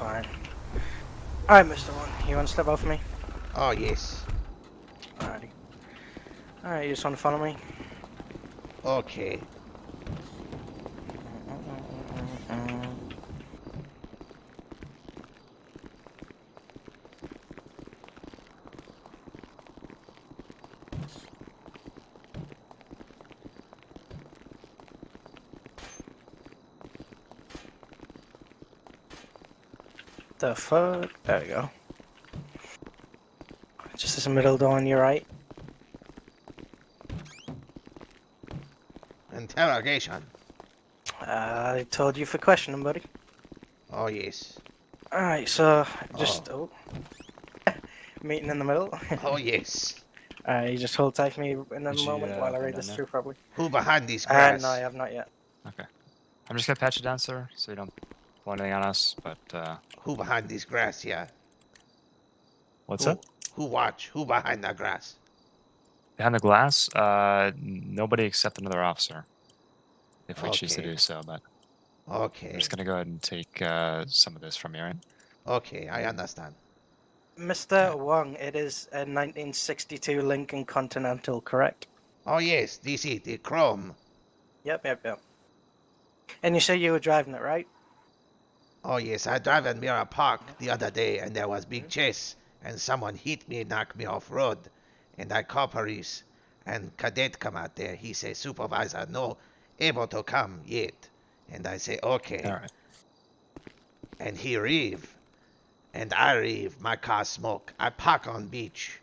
fine. Alright, Mr. Wong, you want to step out for me? Oh, yes. Alrighty. Alright, you just want to follow me? Okay. The fuck? There we go. Just this middle door on your right. Interrogation. I told you for questioning, buddy. Oh, yes. Alright, so just meeting in the middle. Oh, yes. You just hold tight for me in a Did you, moment while I go read down this there? through properly. Who behind this grass? No, I have not yet. Okay. I'm just gonna patch it down, sir, so you don't pull anything on us, but, Who behind this grass, yeah? what's who, up? Who watch? Who behind the grass? Behind the glass, nobody except another officer. If we choose to Okay. do so, but Okay. I'm just gonna go ahead and take, some of this from you, right? Okay, I understand. Mr. Wong, it is a 1962 Lincoln Continental, correct? Oh, yes, this is the chrome. Yep. And you say you were driving it, right? Oh, yes, I drive in Mirror Park the other day, and there was big chase, and someone hit me, knocked me off road, and I call police, and cadet come out there. He say, supervisor, no, able to come yet. And I say, okay. All right. And he leave, and I leave. My car smoke. I park on beach.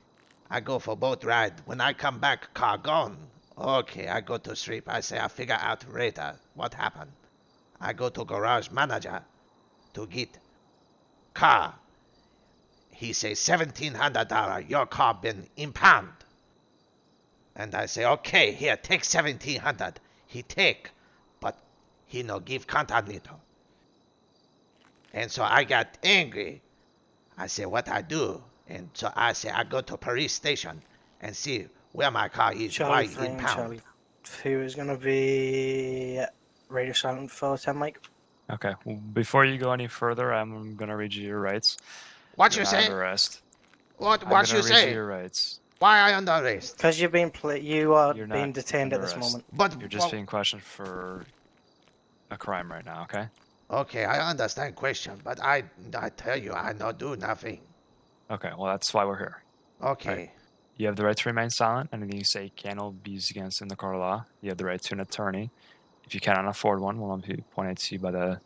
I go for boat ride. When I come back, car gone. Okay, I go to sleep. I say, I figure out later what happened. I go to garage manager to get car. He say $1,700. Your car been impound. And I say, okay, here, take 1,700. He take, but he no give Continental. And so I got angry. I say, what I do? And so I say, I go to police station and see where my car is, Charlie why 3 and impound. Charlie 2 is going to be radio silent for 10, Mike. Okay. Well, before you go any further, I'm gonna read you your rights. What You're you not say? under arrest. What I'm gonna you read say? you your rights. Why I under arrest? Because you are You're being not detained under at this arrest. moment. But You're just being questioned for a crime right now, okay? okay, I understand question, but I tell you, I not do nothing. Okay, well, that's why we're here. Okay. Right. You have the right to remain silent. Anything you say can or be used against in the court of law. You have the right to an attorney. If you cannot afford one, will not be pointed to you by the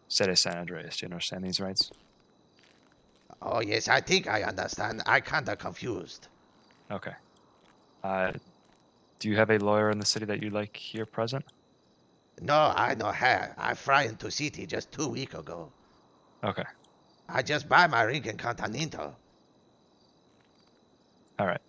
state of San Andreas. Do you understand these rights? Oh yes, I think I understand. I kinda confused. Okay. Do you have a lawyer in the city that you'd like here present? No, I no have. I fly into city just 2 weeks ago. Okay. I just buy my Lincoln Continental. All right.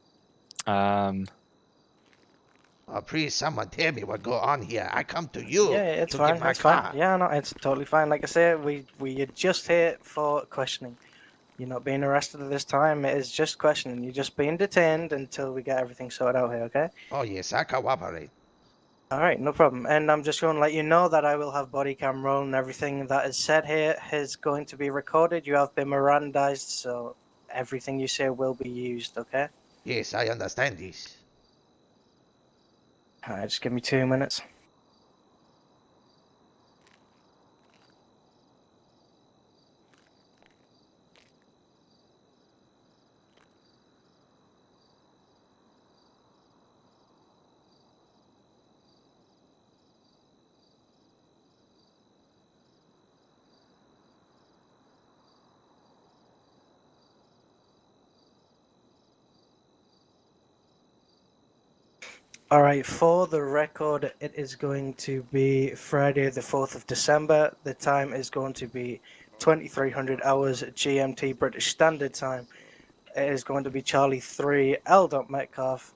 Oh, please, someone tell me what go on here. I come to you Yeah, it's to fine. get my It's car. fine. Yeah, no, it's totally fine. Like I said, we are just here for questioning. You're not being arrested at this time. It is just questioning. You're just being detained until we get everything sorted out here, okay? Oh yes, I cooperate. All right, no problem. And I'm just going to let you know that I will have body cam roll and everything that is said here is going to be recorded. You have been Mirandized, so everything you say will be used, okay? Yes, I understand this. All right, just give me 2 minutes. All right, for the record, it is going to be Friday, the 4th of December. The time is going to be 2300 hours GMT British Standard Time. It is going to be Charlie 3 L. Metcalf,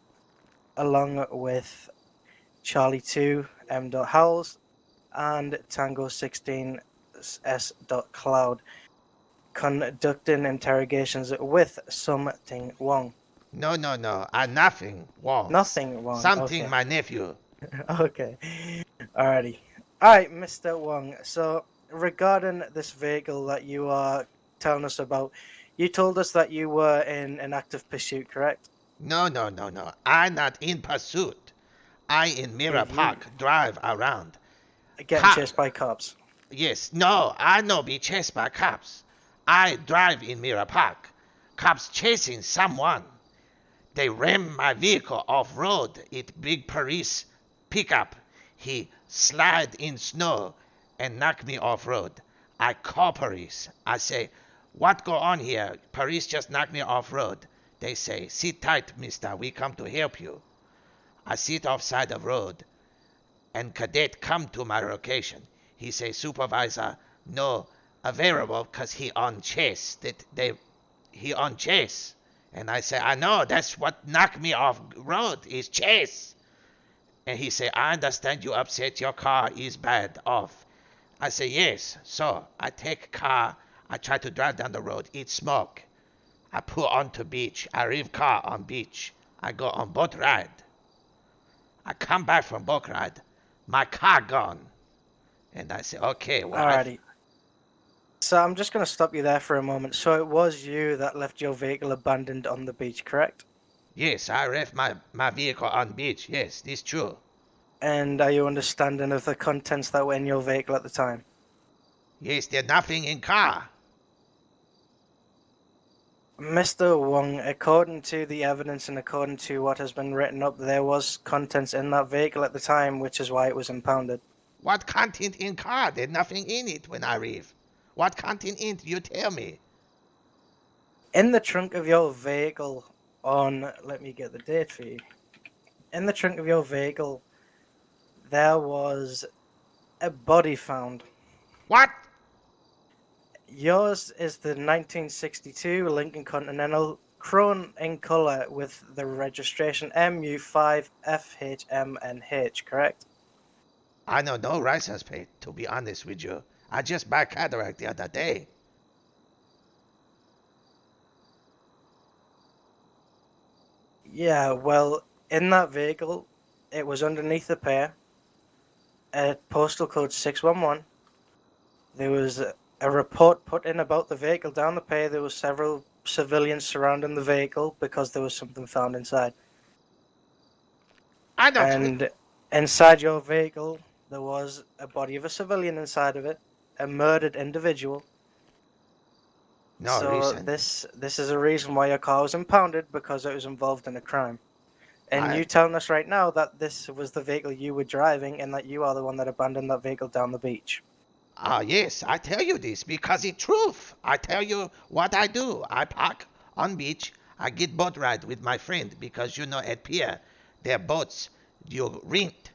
along with Charlie 2 M. Howells, and Tango 16 S. Cloud, conducting interrogations with something Wong. No, nothing wrong. Nothing Wong. Something Okay. my nephew. Okay. Alrighty. Alright, Mr. Wong. So, regarding this vehicle that you are telling us about. You told us that you were in an active pursuit, correct? No. I'm not in pursuit. I in Mirror You Park drive around. getting Car. chased by cops. Yes. No, I no be chased by cops. I drive in Mirror Park. Cops chasing someone. They ram my vehicle off road. It big Paris pickup. He slide in snow and knock me off road. I call Paris. I say, what go on here? Paris just knocked me off road. They say, sit tight, mister. We come to help you. I sit off side of road and cadet come to my location. He say, supervisor, no available because he on chase. He on chase. And I say, I know, that's what knocked me off road is chase. And he say, I understand you upset, your car is bad off. I say, yes. So I take car, I try to drive down the road, eat smoke. I pull onto beach, I leave car on beach. I go on boat ride. I come back from boat ride, my car gone. And I say, okay, well, Alrighty. So I'm just going to stop you there for a moment. So it was you that left your vehicle abandoned on the beach, correct? yes, I left my vehicle on beach. Yes, this true. And are you understanding of the contents that were in your vehicle at the time? Yes, there's nothing in car. Mr. Wong, according to the evidence and according to what has been written up, there was contents in that vehicle at the time, which is why it was impounded. What content in car? There's nothing in it when I leave. What content in it? You tell me. In the trunk of your vehicle let me get the date for you. In the trunk of your vehicle, there was a body found. What? Yours is the 1962 Lincoln Continental, chrome in color with the registration MU5FHMNH, correct? I know no license plate, to be honest with you. I just bought Cadillac the other day. Yeah, well, in that vehicle, it was underneath the pair, at postal code 611. There was a report put in about the vehicle down the pay. There were several civilians surrounding the vehicle because there was something found inside. I don't. And inside your vehicle, there was a body of a civilian inside of it, a murdered individual. No So reason. this is a reason why your car was impounded, because it was involved in a crime. And I you telling us right now that this was the vehicle you were driving and that you are the one that abandoned that vehicle down the beach. yes, I tell you this because it's truth. I tell you what I do. I park on beach. I get boat ride with my friend because you know at pier there are boats. You rent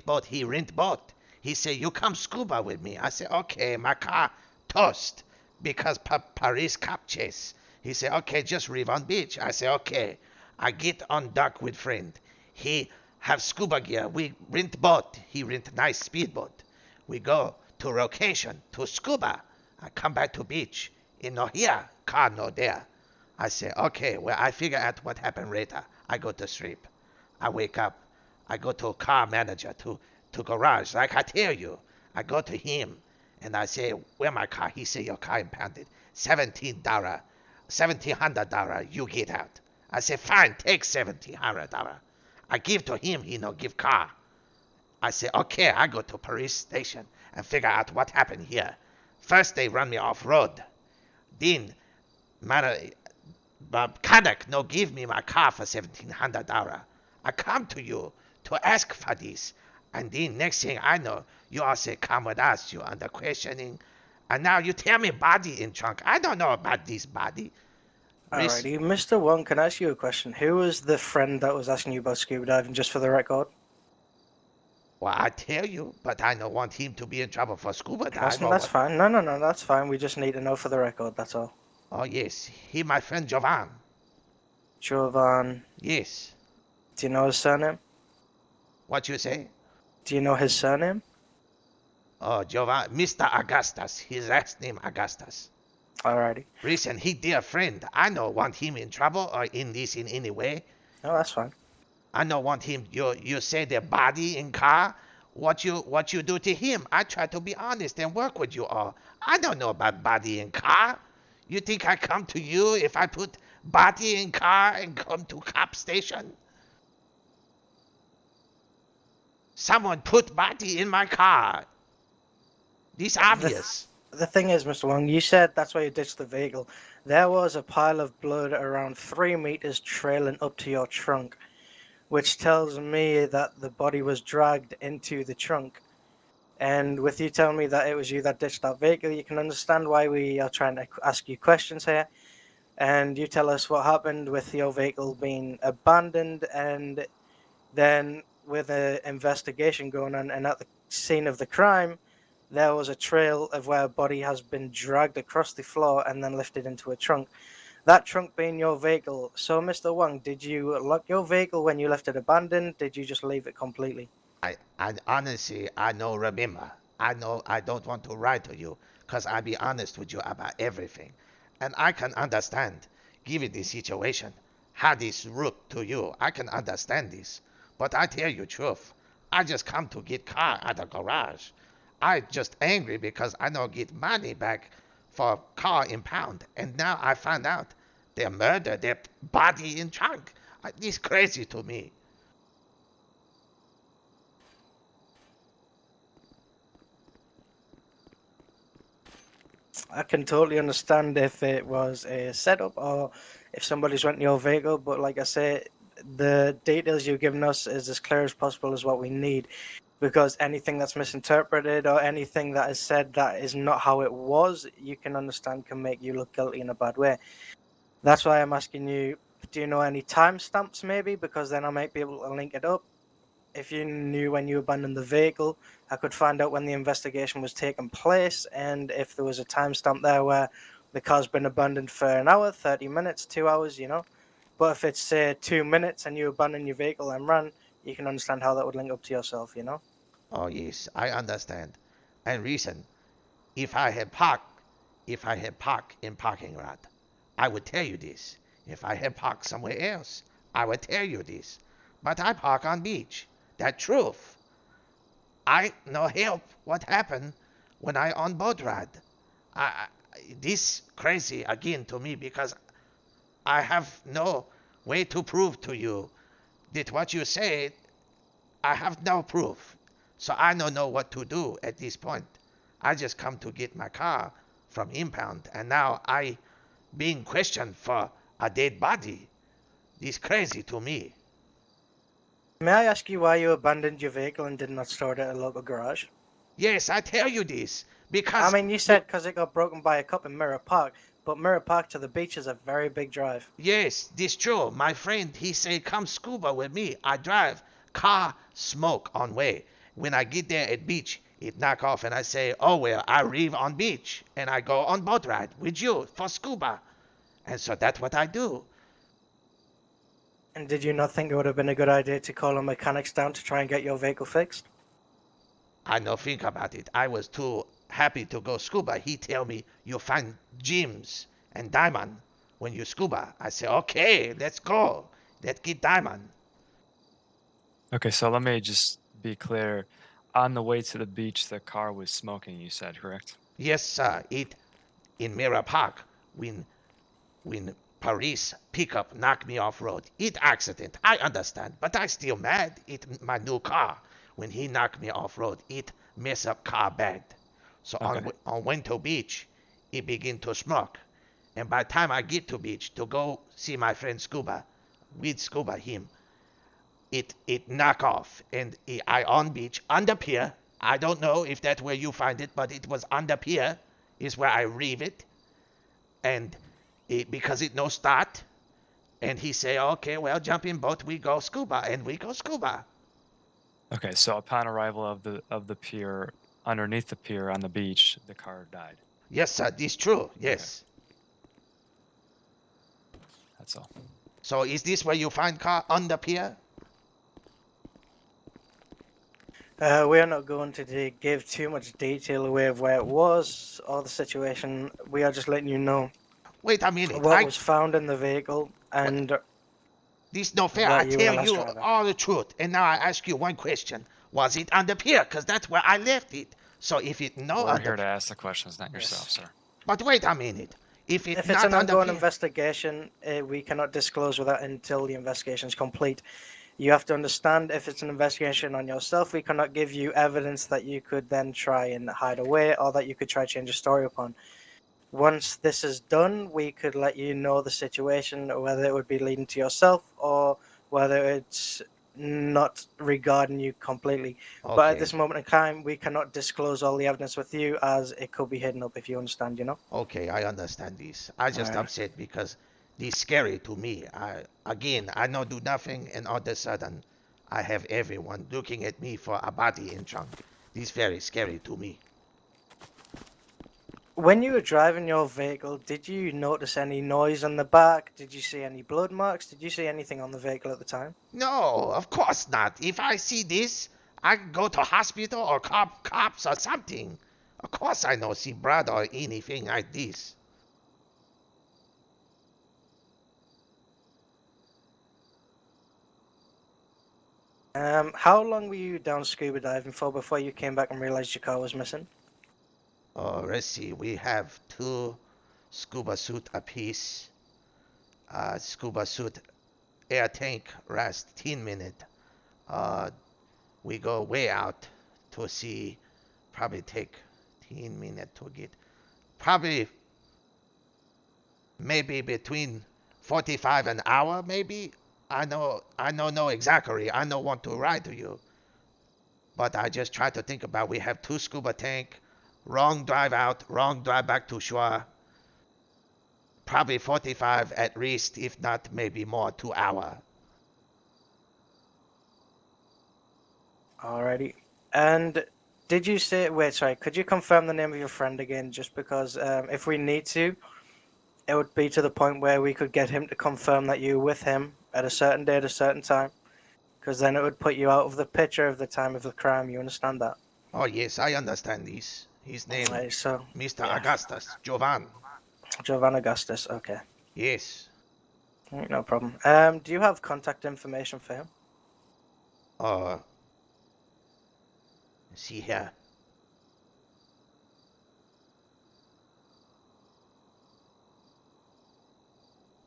boat. He rent boat. He say you come scuba with me. I say okay. My car toast because Paris cop chase. He say okay, just leave on beach. I say okay. I get on dock with friend. He have scuba gear. We rent boat. He rent nice speedboat. We go to location to scuba. I come back to beach. In no here, car no there. I say, okay, well I figure out what happened later. I go to sleep. I wake up. I go to car manager to garage. Like I tell you, I go to him and I say, where my car? He say your car impounded. $1,700. $1,700. You get out. I say, fine, take $1,700. I give to him. He no give car. I say, okay, I go to police station and figure out what happened here. First, they run me off road. Then, mechanic no give me my car for $1,700. I come to you to ask for this. And then next thing I know, you all say, come with us. You under questioning. And now you tell me body in trunk. I don't know about this body. Alrighty, Mr. Wong, can I ask you a question? Who was the friend that was asking you about scuba diving, just for the record? Well, I tell you, but I don't want him to be in trouble for scuba dive. That's fine. No, that's fine. We just need to know for the record, that's all. Oh, yes. He my friend Jovan. Jovan. Yes. Do you know his surname? What you say? Do you know his surname? Oh, Jovan. Mr. Augustus. His last name Augustus. Alrighty. Listen, he dear friend. I don't want him in trouble or in this in any way. No, that's fine. I don't want him. You say the body in car. What you do to him? I try to be honest and work with you all. I don't know about body in car. You think I come to you if I put body in car and come to cop station? Someone put body in my car. This obvious. The thing is, Mr. Wong, you said that's why you ditched the vehicle. There was a pile of blood around 3 meters trailing up to your trunk, which tells me that the body was dragged into the trunk. And with you telling me that it was you that ditched that vehicle, you can understand why we are trying to ask you questions here. And you tell us what happened with your vehicle being abandoned, and then with an investigation going on, and at the scene of the crime, there was a trail of where a body has been dragged across the floor and then lifted into a trunk. That trunk being your vehicle. So, Mr. Wang, did you lock your vehicle when you left it abandoned? Did you just leave it completely? I honestly, I know, remember, I know I don't want to lie to you because I be honest with you about everything. And I can understand, given the situation, how this root to you. I can understand this. But I tell you truth, I just come to get car at the garage. I just angry because I don't get money back for car impound. And now I find out they murdered their body in trunk. This crazy to me. I can totally understand if it was a setup or if somebody's renting your vehicle, but like I say, the details you've given us is as clear as possible as what we need, because anything that's misinterpreted or anything that is said that is not how it was, you can understand can make you look guilty in a bad way. That's why I'm asking you, do you know any timestamps maybe? Because then I might be able to link it up. If you knew when you abandoned the vehicle, I could find out when the investigation was taking place, and if there was a timestamp there where the car's been abandoned for an hour, 30 minutes, 2 hours, you know. But if it's, say, 2 minutes and you abandon your vehicle and run, you can understand how that would link up to yourself, you know. Oh yes, I understand. And reason, if I had parked, if I had parked in parking lot, I would tell you this. If I had parked somewhere else, I would tell you this. But I park on beach. That truth. I no help what happened when I on boat ride. I, this crazy again to me because I have no way to prove to you that what you said, I have no proof. So I don't know what to do at this point. I just come to get my car from impound and now I being questioned for a dead body. This crazy to me. May I ask you why you abandoned your vehicle and did not store it at a local garage? Yes, I tell you this I because mean, you said because it got broken by a cop in Mirror Park, but Mirror Park to the beach is a very big drive. yes, this true. My friend, he said, come scuba with me. I drive. Car smoke on way. When I get there at beach, it knock off and I say, oh well, I leave on beach and I go on boat ride with you for scuba. And so that's what I do. And did you not think it would have been a good idea to call a mechanics down to try and get your vehicle fixed? I no think about it. I was too happy to go scuba. He tell me you find gems and diamond when you scuba. I say, okay, let's go. Let's get diamond. Okay, so let me just be clear. On the way to the beach, the car was smoking, you said, correct? Yes, sir. It in Mirror Park when Paris pickup knocked me off road. It accident. I understand, but I still mad. It my new car. When he knocked me off road, it mess up car bad. So Okay. on went to beach, it begin to smoke. And by the time I get to beach to go see my friend Scuba, with Scuba him, it knock off. And I on beach, on the pier. I don't know if that's where you find it, but it was on the pier, is where I reeve it. And because it no start, and he say, okay, well, jump in boat, we go scuba, and we go scuba. Okay, so upon arrival of the pier, underneath the pier on the beach, the car died. Yes, sir, this true, yes. That's all. So is this where you find car on the pier? We are not going to give too much detail away of where it was or the situation. We are just letting you know Wait a minute, what was found in the vehicle and this no fair. what I you were tell last you driving. all the truth, and now I ask you one question. Was it on the pier? Because that's where I left it. So if it no We're on here the to ask the questions, not yourself, sir. But wait a minute. If it's If it's not an on the ongoing vehicle, investigation, we cannot disclose with that until the investigation is complete. You have to understand, if it's an investigation on yourself, we cannot give you evidence that you could then try and hide away or that you could try to change a story upon. Once this is done, we could let you know the situation, whether it would be leading to yourself or whether it's not regarding you completely. But at okay, this moment in time, we cannot disclose all the evidence with you, as it could be hidden up, if you understand, you know? okay, I understand this. I just Alrighty. upset because this scary to me. I not do nothing, and all of a sudden, I have everyone looking at me for a body in trunk. This very scary to me. When you were driving your vehicle, did you notice any noise on the back? Did you see any blood marks? Did you see anything on the vehicle at the time? No, of course not. If I see this, I go to hospital or cops or something. Of course I no see blood or anything like this. How long were you down scuba diving for before you came back and realized your car was missing? Let's see. We have two scuba suit apiece. Scuba suit air tank rest 10 minute. Uh, we go way out to see. Probably take 10 minute to get. Probably maybe between 45 an hour maybe. I don't know exactly. I don't want to lie to you, but I just try to think about. We have two scuba tank, wrong drive out, wrong drive back to shore. Probably 45 at least, if not maybe more, 2 hour. Alrighty. And did you say, wait, sorry, could you confirm the name of your friend again? Just because if we need to, it would be to the point where we could get him to confirm that you were with him at a certain day at a certain time. Because then it would put you out of the picture of the time of the crime. You understand that? Oh yes, I understand this. His name, Right, so, Mr. yeah. Augustus Jovan. Giovanna Augustus, okay. Yes. Right, no problem. Do you have contact information for him? Uh, see here.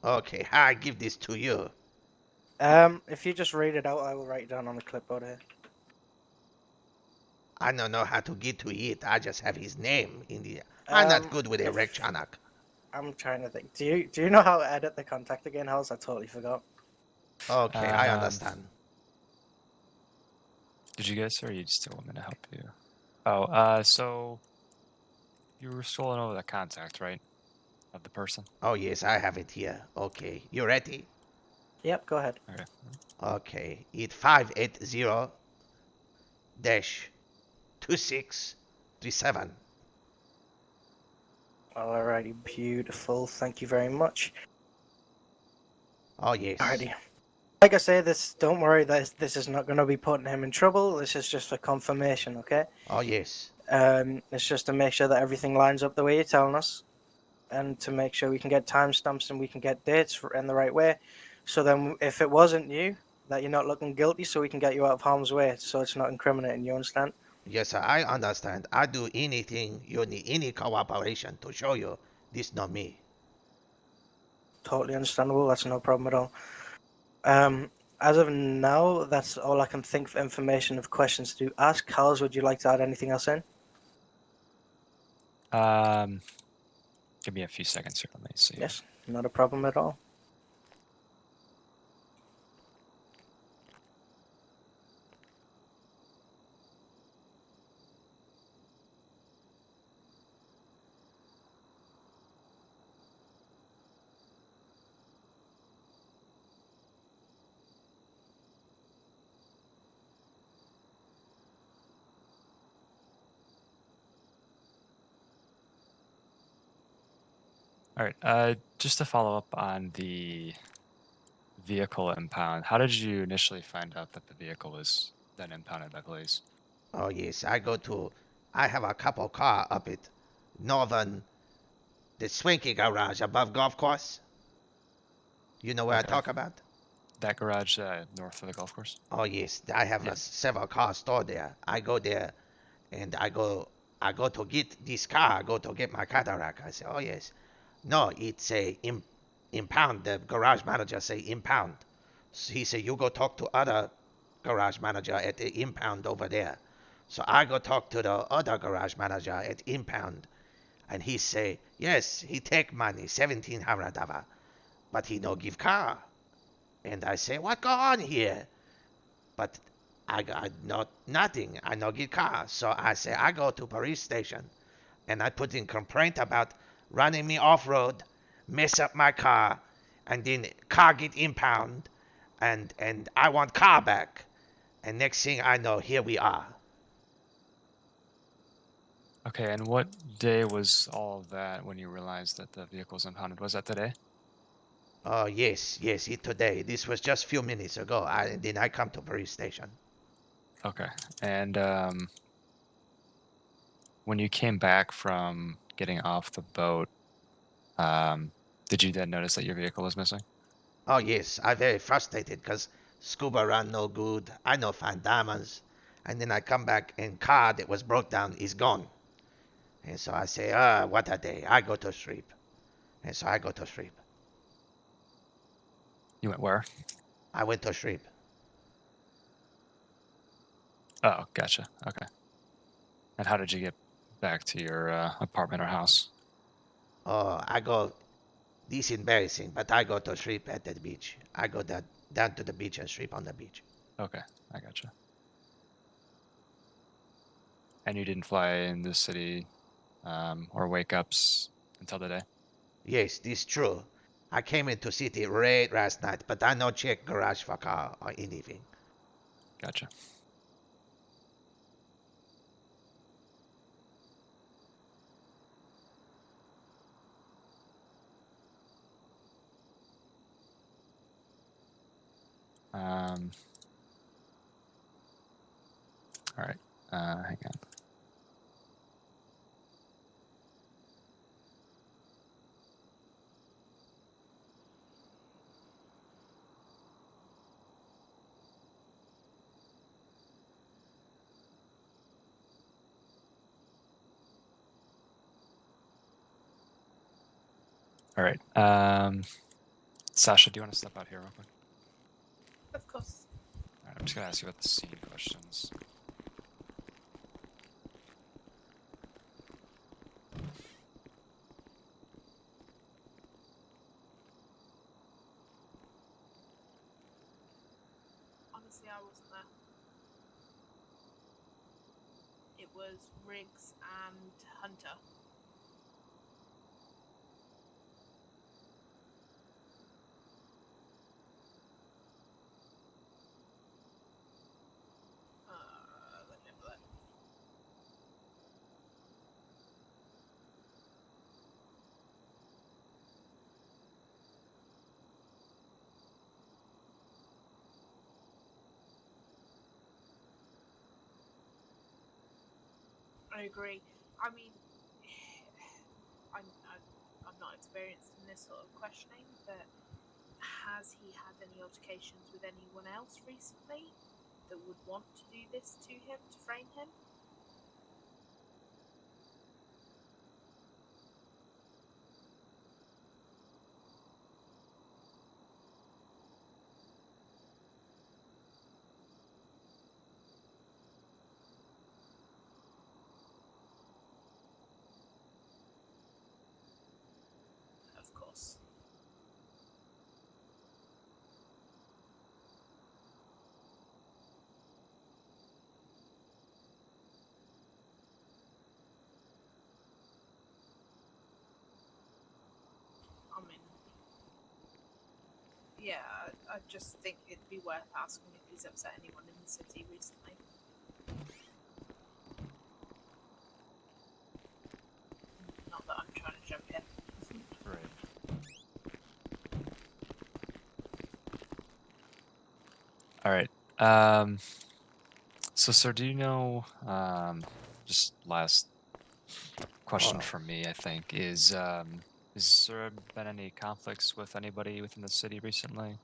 Okay, I give this to you. If you just read it out, I will write it down on the clipboard here. I don't know how to get to it. I just have his name in the. I'm not good with If electronic. I'm trying to think, do you know how to edit the contact again, House? I totally forgot. Okay, I understand. Did you guys, or you still want me to help you? So you were scrolling over the contact, right, of the person? Oh yes, I have it here. Okay, you ready? Yep, go ahead. Okay. Okay, it's 580 dash 2637. Alrighty, beautiful. Thank you very much. Oh yes. Alrighty. Like I say, don't worry, this is not going to be putting him in trouble. This is just for confirmation, okay? Oh yes. It's just to make sure that everything lines up the way you're telling us, and to make sure we can get timestamps and we can get dates in the right way. So then, if it wasn't you, that you're not looking guilty, so we can get you out of harm's way, so it's not incriminating. You understand? Yes, sir, I understand. I do anything you need, any cooperation to show you this not me. Totally understandable. That's no problem at all. As of now, that's all I can think for information of questions to ask. Carls, would you like to add anything else in? Give me a few seconds here. Let me see. Yes, not a problem at all. All right. Just to follow up on the vehicle impound, how did you initially find out that the vehicle was then impounded by police? Oh yes, I have a couple car up at Northern, the Swanky garage above golf course. You know where I Okay. talk about? That garage north of the golf course? Oh yes, I have Yeah. several cars stored there. I go there, and I go to get this car. I go to get my cataract. I say, oh yes, No, it's a impound. The garage manager say impound. So he say you go talk to other garage manager at the impound over there. So I go talk to the other garage manager at impound, and he say yes, he take money 1700 but he no give car. And I say what go on here? But I got not nothing. I no get car. So I say I go to police station and I put in complaint about running me off road, mess up my car, and then car get impound, and I want car back. And next thing I know, here we are. Okay, and what day was all of that when you realized that the vehicle was impounded? Was that today? Oh yes, it today. This was just few minutes ago. Then I come to police station. Okay, and when you came back from getting off the boat, did you then notice that your vehicle was missing? Oh yes, I very frustrated because scuba run no good. I no find diamonds, and then I come back and car that was broke down is gone. And so I say, what a day. I go to sleep. And so I go to sleep. You went where? I went to sleep. Oh, gotcha. Okay. And how did you get back to your apartment or house? Oh, I go, this is embarrassing, but I go to sleep at the beach. I go down to the beach and sleep on the beach. Okay, I gotcha. And you didn't fly in the city or wake ups until today? Yes, this true. I came into city late last night, but I no check garage for car or anything. Gotcha. All right. Hang on. All right. Sasha, do you want to step out here real quick? Of course. All right, I'm just gonna ask you about the scene questions. Honestly, I wasn't there. It was Riggs and Hunter. Let me have a look. I agree. I mean, I'm not experienced in this sort of questioning, but has he had any altercations with anyone else recently that would want to do this to him, to frame him? Of course. I mean, yeah, I just think it'd be worth asking if he's upset anyone in the city recently. Not that I'm trying to jump in. Right. All right. So, sir, do you know? Just last question Oh, from me, I think, is there been any conflicts with anybody within the city recently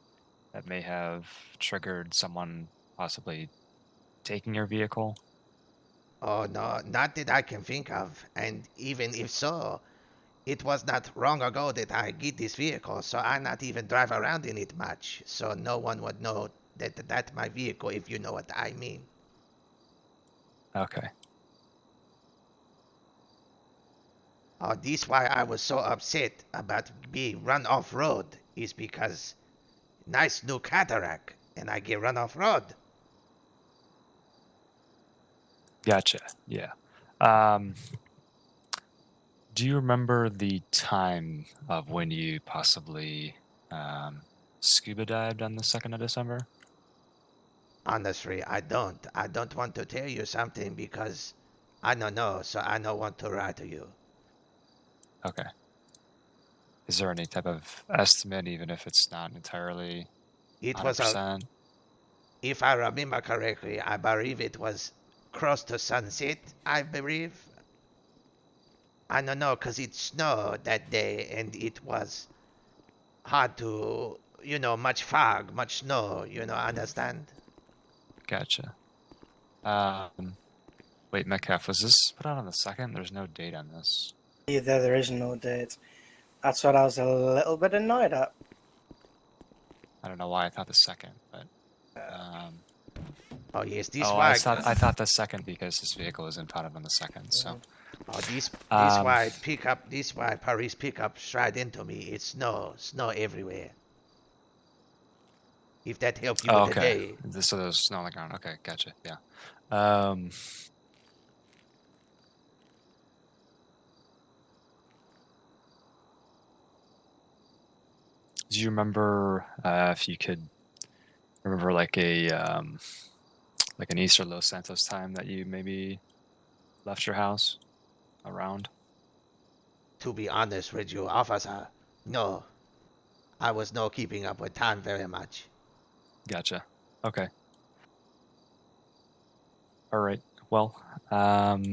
that may have triggered someone possibly taking your vehicle? oh no, not that I can think of. And even if so, It was not long ago that I get this vehicle, so I not even drive around in it much, so no one would know that that's my vehicle, if you know what I mean. Okay. This why I was so upset about being run off road is because nice new cataract and I get run off road. Gotcha. Yeah. Do you remember the time of when you possibly scuba dived on the 2nd of December? Honestly, I don't. I don't want to tell you something because I don't know, so I don't want to lie to you. Okay. Is there any type of estimate, even if it's not entirely It was 100%? if I remember correctly, I believe it was close to sunset, I believe. I don't know, because it snowed that day and it was hard to, much fog, much snow, understand? Gotcha. Wait, Metcalf, was this put out on the 2nd? There's no date on this. Either there is no date. That's what I was a little bit annoyed at. I don't know why I thought the 2nd, but Oh, yes, this oh, why, I thought the 2nd because this vehicle was impounded on the 2nd. So this Um, why pickup, this why Paris pickup straight into me. It's snow everywhere. If that help you oh, with the okay. day. So there's snow on the ground. Okay, gotcha. Yeah. Um, do you remember if you could remember like like an Easter Los Santos time that you maybe left your house around? To be honest with you, officer, no. I was not keeping up with time very much. Gotcha. Okay. All right. Well, I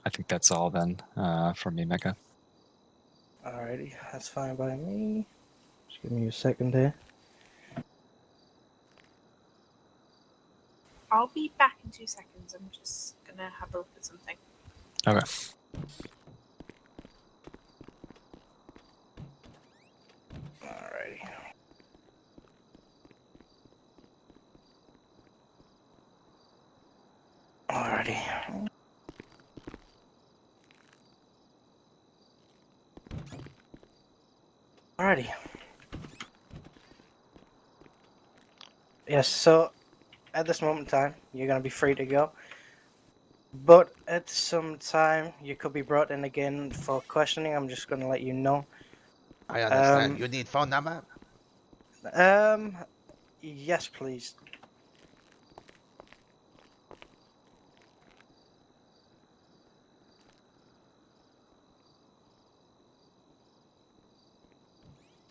think that's all then from me, Mecca. Alrighty, that's fine by me. Just give me a second here. I'll be back in 2 seconds. I'm just gonna have a look at something. Okay. Alrighty. Alrighty. Alrighty. Yes, so at this moment in time, you're going to be free to go. But at some time, you could be brought in again for questioning. I'm just going to let you know. I understand. You need phone number? Um, yes, please.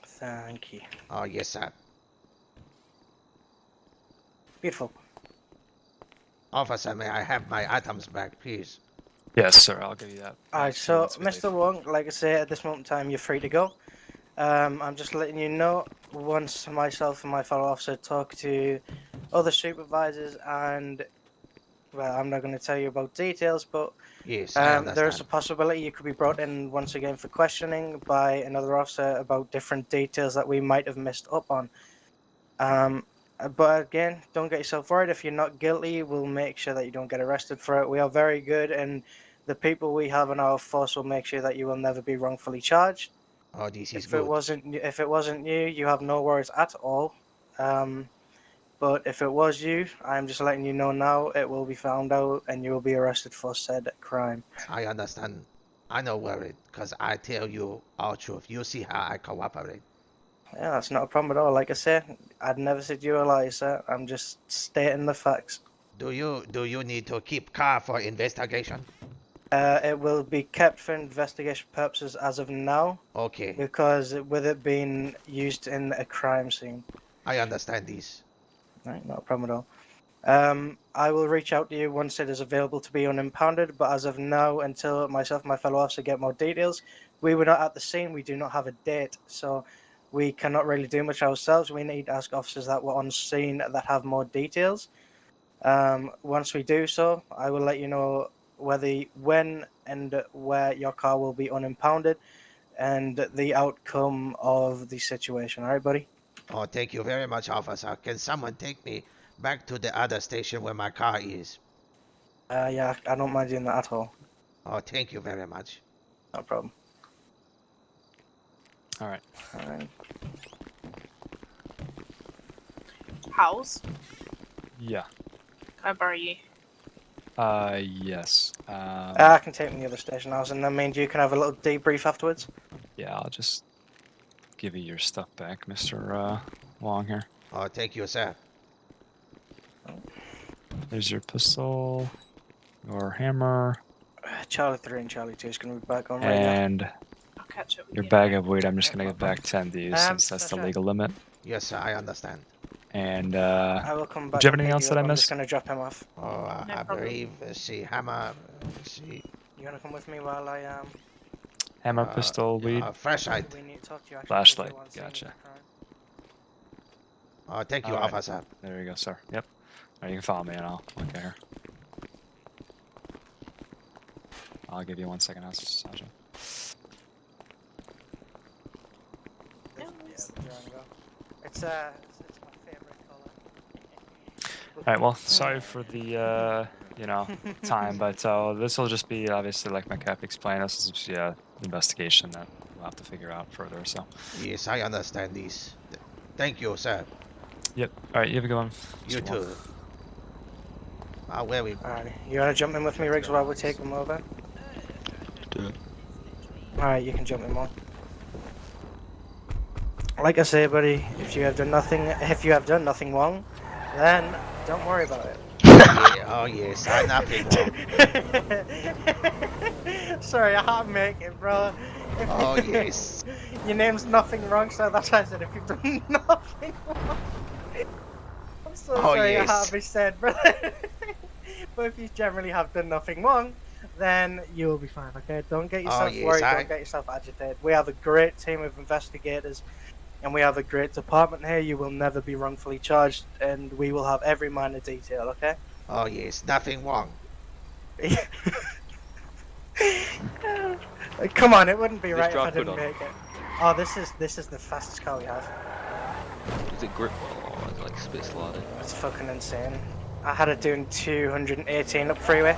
Thank you. Oh, yes, sir. Beautiful. Officer, may I have my items back, please? Yes, sir. I'll give you that. Alright, back too so once we leave. Mr. Wong, like I say, at this moment in time, you're free to go. I'm just letting you know, once myself and my fellow officer talk to other supervisors and, well, I'm not going to tell you about details, but Yes, I understand. there's a possibility you could be brought in once again for questioning by another officer about different details that we might have missed up on. But again, don't get yourself worried. If you're not guilty, we'll make sure that you don't get arrested for it. We are very good, and the people we have in our force will make sure that you will never be wrongfully charged. Oh, this is If good. it wasn't you, you have no worries at all. But if it was you, I'm just letting you know now. It will be found out, and you will be arrested for said crime. I understand. I know worried, because I tell you all truth. You see how I cooperate. Yeah, that's not a problem at all. Like I said, I'd never said you were a liar, sir. I'm just stating the facts. Do you need to keep car for investigation? It will be kept for investigation purposes as of now, Okay, because with it being used in a crime scene. I understand this. Right, not a problem at all. I will reach out to you once it is available to be unimpounded, but as of now, until myself and my fellow officer get more details, we were not at the scene. We do not have a date, so we cannot really do much ourselves. We need to ask officers that were on scene that have more details. Once we do so, I will let you know when and where your car will be unimpounded and the outcome of the situation. All right, buddy? Oh, thank you very much, officer. Can someone take me back to the other station where my car is? Yeah, I don't mind doing that at all. Oh, thank you very much. No problem. All right. All right. House, Yeah. can I borrow you? Yes. I can take me to the other station house, and then me and you can have a little debrief afterwards. Yeah, I'll just give you your stuff back, Mr. Wong here. Oh, thank you, sir. There's your pistol, your hammer, Charlie 3 and Charlie 2 is going to be back on radio. and I'll catch up with your you. bag of weed. I'm just gonna give back 10 to you since that's the Sasha, legal limit. Yes, sir, I understand. And I will come back do you have and anything pick else you that up. I I'm just missed? going to drop him off. Oh, No I problem. believe, let's see, hammer, let's see, You want to come with me while I Hammer, pistol, weed, flashlight. we need to talk to you actually. 'cause flashlight. you're on scene of the Gotcha. crime. Oh, thank you, All right. officer. There you go, sir. Yep. All right, you can follow me, and I'll get here. I'll give you 1 second, Sasha. No Yeah, worries. the Durango. It's my favorite color. All right. Well, sorry for the time, but this will just be obviously like my cap explained. This is just investigation that we'll have to figure out further. So. Yes, I understand this. Thank you, sir. Yep. All right. You have a good one. You Mr. Wong. too. Where we? Alright, you want to jump in with me, Riggs, while we take them over? Do it. Alright, you can jump in, Wong. Like I say, buddy, if you have done nothing wrong, then don't worry about it. Oh yes, I nothing wrong. Sorry, I can't make it, bro. Oh yes. Your name's nothing wrong, so that's why I said if you've done nothing wrong. I'm so Oh, sorry I yes. can't be said, brother. But if you generally have done nothing wrong, then you will be fine, okay? Don't get yourself yes, worried, I- don't get yourself agitated. We have a great team of investigators, and we have a great department here. You will never be wrongfully charged, and we will have every minor detail, okay? Oh yes, nothing wrong. Come on, it wouldn't be This right if I drop put didn't on. make it. Oh, this is the fastest car we have. Is it grip or is it like spit sliding? It's fucking insane. I had it doing 218 up freeway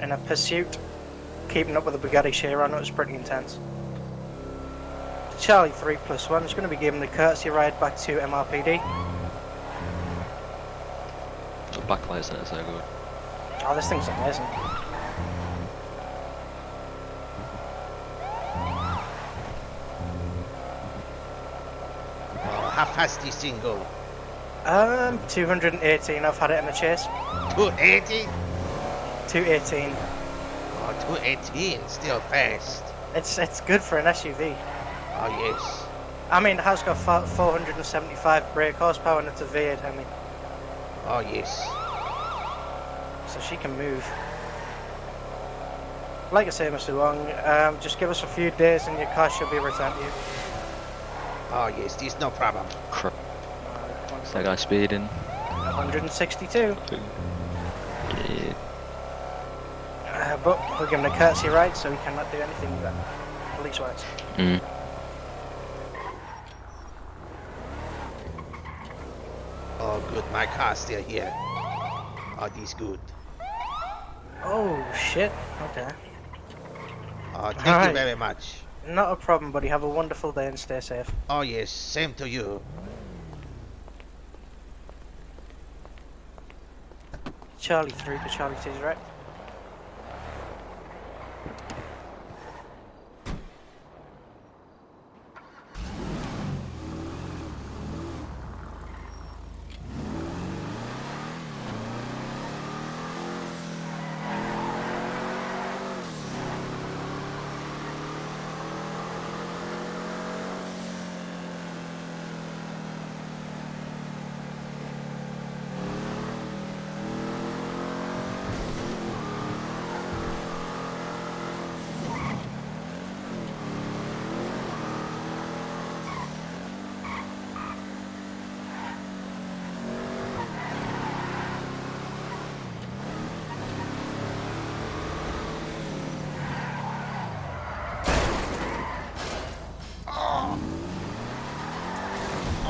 in a pursuit, keeping up with the Bugatti Chiron. It was pretty intense. Charlie 3+1 is going to be given a courtesy ride back to MRPD. The backlight's not so good. Oh, this thing's amazing. How fast this thing go? 218. I've had it in the chase. 280? 218. Oh, 218, still fast. It's good for an SUV. Oh yes. I mean, it has got 475 brake horsepower and it's a V8. I mean, Oh yes. so she can move. Like I say, Mr. Wong, just give us a few days and your car should be returned to you. Oh yes, this no problem. Crap. Is that guy speeding? 162. Yeah. But we're given a courtesy ride, so we cannot do anything with that. Police-wise. Mm. Oh good, my car's still here. Oh, this good. Oh, shit. Okay. Oh, thank Alright. you very much. Not a problem, buddy. Have a wonderful day and stay safe. Oh yes, same to you. Charlie 3 to Charlie 2's right.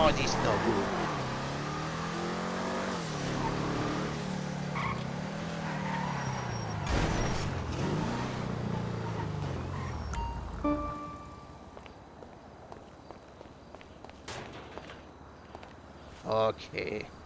Oh, this no good. Okay.